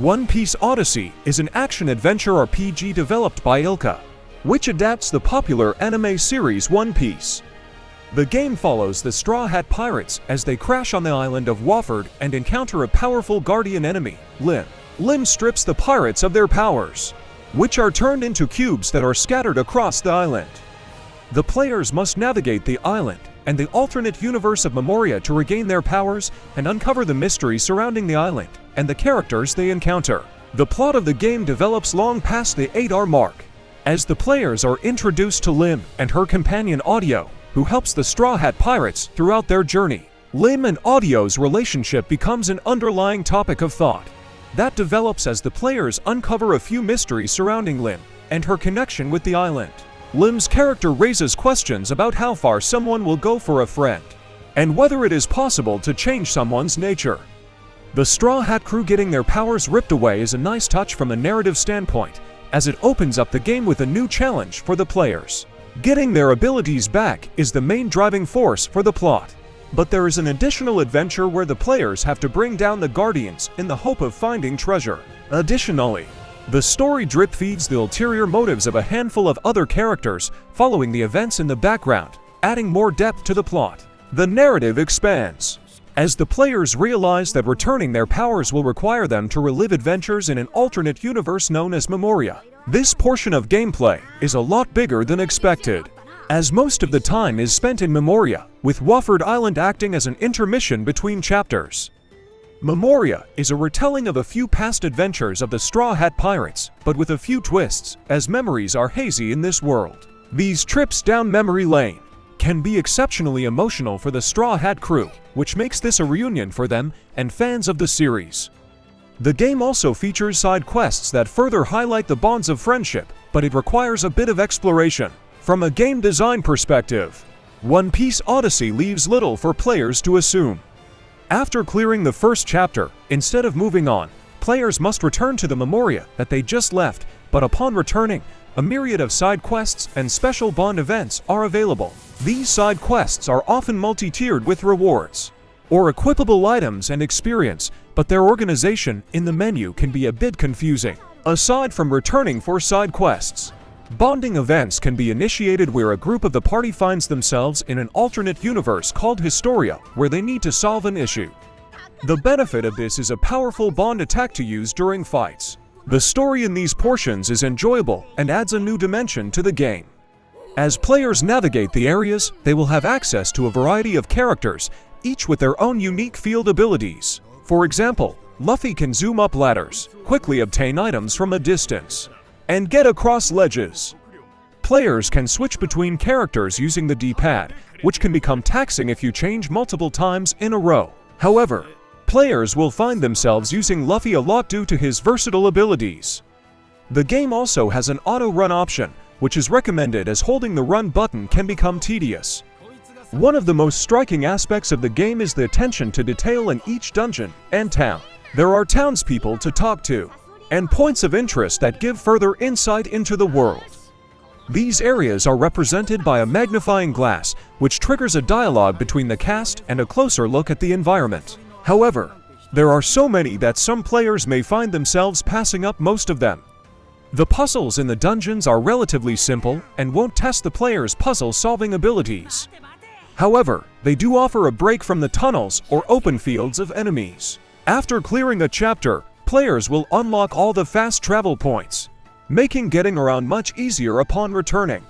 One Piece Odyssey is an action-adventure RPG developed by Ilka, which adapts the popular anime series One Piece. The game follows the Straw Hat Pirates as they crash on the island of Wofford and encounter a powerful guardian enemy, Lim. Lim strips the pirates of their powers, which are turned into cubes that are scattered across the island. The players must navigate the island and the alternate universe of Memoria to regain their powers and uncover the mystery surrounding the island and the characters they encounter. The plot of the game develops long past the 8-hour mark, as the players are introduced to Lim and her companion Audio, who helps the Straw Hat Pirates throughout their journey. Lim and Audio's relationship becomes an underlying topic of thought that develops as the players uncover a few mysteries surrounding Lim and her connection with the island. Lim's character raises questions about how far someone will go for a friend, and whether it is possible to change someone's nature. The Straw Hat crew getting their powers ripped away is a nice touch from a narrative standpoint, as it opens up the game with a new challenge for the players. Getting their abilities back is the main driving force for the plot, but there is an additional adventure where the players have to bring down the Guardians in the hope of finding treasure. Additionally, the story drip feeds the ulterior motives of a handful of other characters following the events in the background, adding more depth to the plot. The narrative expands as the players realize that returning their powers will require them to relive adventures in an alternate universe known as Memoria. This portion of gameplay is a lot bigger than expected, as most of the time is spent in Memoria, with Wofford Island acting as an intermission between chapters. Memoria is a retelling of a few past adventures of the Straw Hat Pirates, but with a few twists, as memories are hazy in this world. These trips down memory lane can be exceptionally emotional for the Straw Hat crew, which makes this a reunion for them and fans of the series. The game also features side quests that further highlight the bonds of friendship, but it requires a bit of exploration. From a game design perspective, One Piece Odyssey leaves little for players to assume. After clearing the first chapter, instead of moving on, players must return to the Memoria that they just left, but upon returning, a myriad of side quests and special bond events are available. These side quests are often multi-tiered with rewards or equipable items and experience, but their organization in the menu can be a bit confusing. Aside from returning for side quests, bonding events can be initiated where a group of the party finds themselves in an alternate universe called Historia, where they need to solve an issue. The benefit of this is a powerful bond attack to use during fights. The story in these portions is enjoyable and adds a new dimension to the game. As players navigate the areas, they will have access to a variety of characters, each with their own unique field abilities. For example, Luffy can zoom up ladders, quickly obtain items from a distance, and get across ledges. Players can switch between characters using the D-pad, which can become taxing if you change multiple times in a row. However, players will find themselves using Luffy a lot due to his versatile abilities. The game also has an auto-run option, which is recommended as holding the run button can become tedious. One of the most striking aspects of the game is the attention to detail in each dungeon and town. There are townspeople to talk to, and points of interest that give further insight into the world. These areas are represented by a magnifying glass, which triggers a dialogue between the cast and a closer look at the environment. However, there are so many that some players may find themselves passing up most of them. The puzzles in the dungeons are relatively simple and won't test the player's puzzle-solving abilities. However, they do offer a break from the tunnels or open fields of enemies. After clearing a chapter, players will unlock all the fast travel points, making getting around much easier upon returning.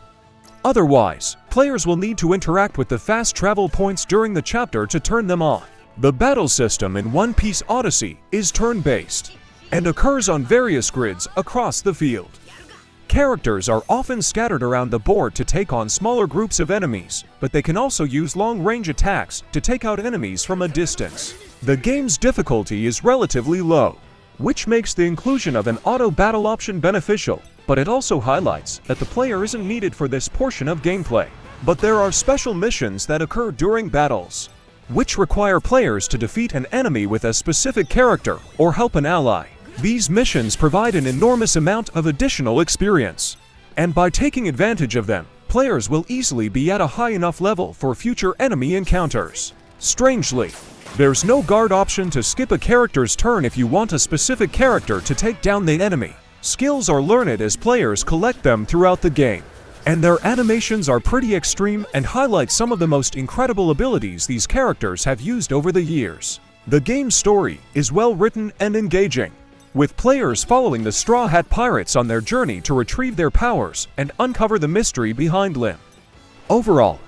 Otherwise, players will need to interact with the fast travel points during the chapter to turn them on. The battle system in One Piece Odyssey is turn-based and occurs on various grids across the field. Characters are often scattered around the board to take on smaller groups of enemies, but they can also use long-range attacks to take out enemies from a distance. The game's difficulty is relatively low, which makes the inclusion of an auto-battle option beneficial, but it also highlights that the player isn't needed for this portion of gameplay. But there are special missions that occur during battles, which require players to defeat an enemy with a specific character or help an ally. These missions provide an enormous amount of additional experience, and by taking advantage of them, players will easily be at a high enough level for future enemy encounters. Strangely, There's no guard option to skip a character's turn if you want a specific character to take down the enemy. Skills are learned as players collect them throughout the game, and their animations are pretty extreme and highlight some of the most incredible abilities these characters have used over the years. The game's story is well written and engaging, with players following the Straw Hat Pirates on their journey to retrieve their powers and uncover the mystery behind them. Overall,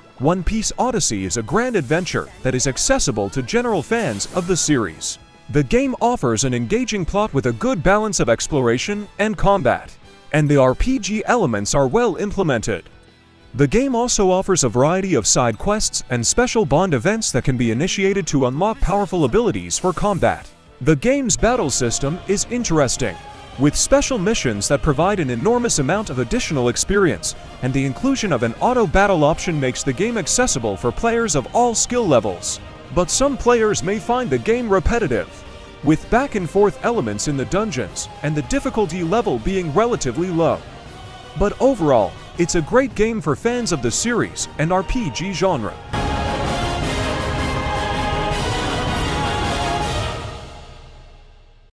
Piece Odyssey is a grand adventure that is accessible to general fans of the series. The game offers an engaging plot with a good balance of exploration and combat, and the RPG elements are well implemented. The game also offers a variety of side quests and special bond events that can be initiated to unlock powerful abilities for combat. The game's battle system is interesting, with special missions that provide an enormous amount of additional experience, and the inclusion of an auto battle option makes the game accessible for players of all skill levels. But some players may find the game repetitive, with back-and-forth elements in the dungeons and the difficulty level being relatively low. But overall, it's a great game for fans of the series and RPG genre.